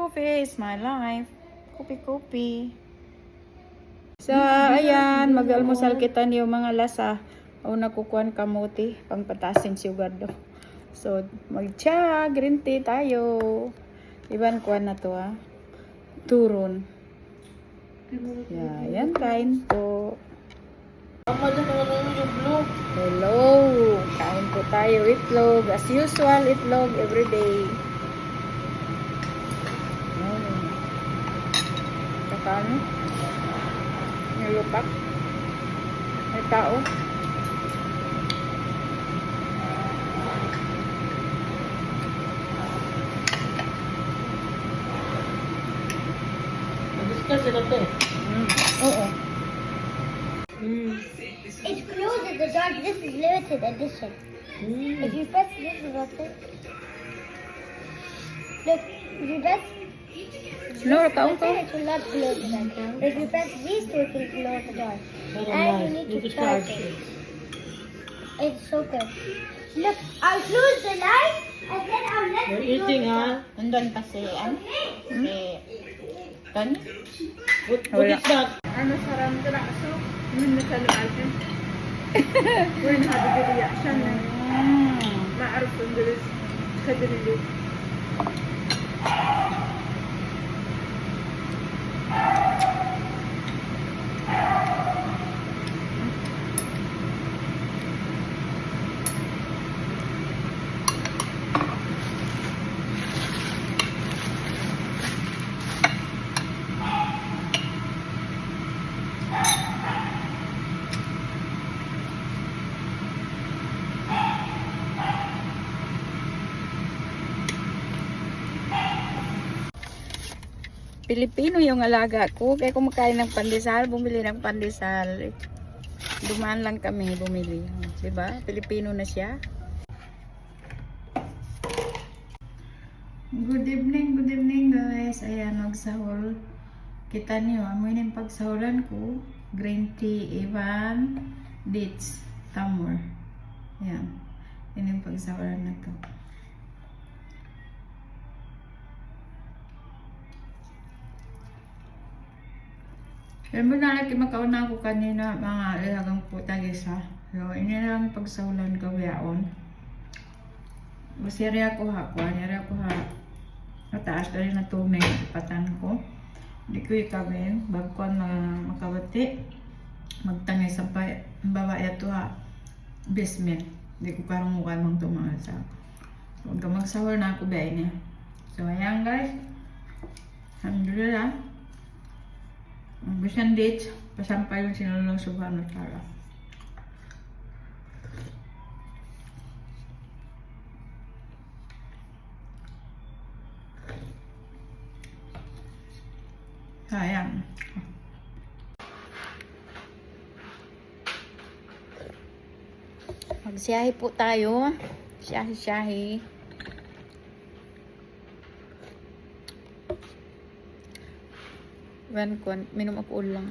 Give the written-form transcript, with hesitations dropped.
Coffee is my life. Coffee. So, ayan, mag-almusal kita niyo mga lasa. O nakukuhan kamuti, pangpatasin sugar do. So, mag-cha, green tea tayo. Iban kuhan na to Turon. Yan, kain po. Hello, kain po tayo. Itlog, as usual, itlog everyday. Saka ano? Nilupak. May tao. Kasi na to. Oo. It's closed in the dark. This is limited edition. If you press this button, look, if you press No, taong ko. it will not close the door. If you press these two, it will close the door. And you need to start it. It's so good. Look, I'll close the light and then I'll let You're it eating, close. ha? Nandun kasi, ano? Kan? What is that? Ano sarang ka na aso? Hindi na sa lumasin. When had a reaction. Maarap kung dalis sa dinilig. Pilipino yung alaga ko. Kaya kumakain ng pandesal, bumili ng pandesal. Dumaan lang kami bumili. Diba? Pilipino na siya. Good evening guys. Ayan, magsahol. Kita niyo, amoy na yung pagsahulan ko. Green tea, Ivan, dates, tamor. Ayan. Yan yung pagsahulan na to. Alam mo na laki makauna ako kanina mga ilagang puta gisa. So, ini lang pagsahulan ko yaon. Masiri ako mataas dali na tunay patan ko. Hindi ko ikawin bagkuan na makabati. Magtangay sa babae to basement. Hindi ko karong mukha mong tumasa. Huwag ka magsahol na ako ba ini. So, ayan guys. Alhamdulillah. Ang bisan dates, pasampay yung sinulong subhanahu wa ta'ala. Sayang. Magsiyahe po tayo. Siyahe. Minum ako ulang.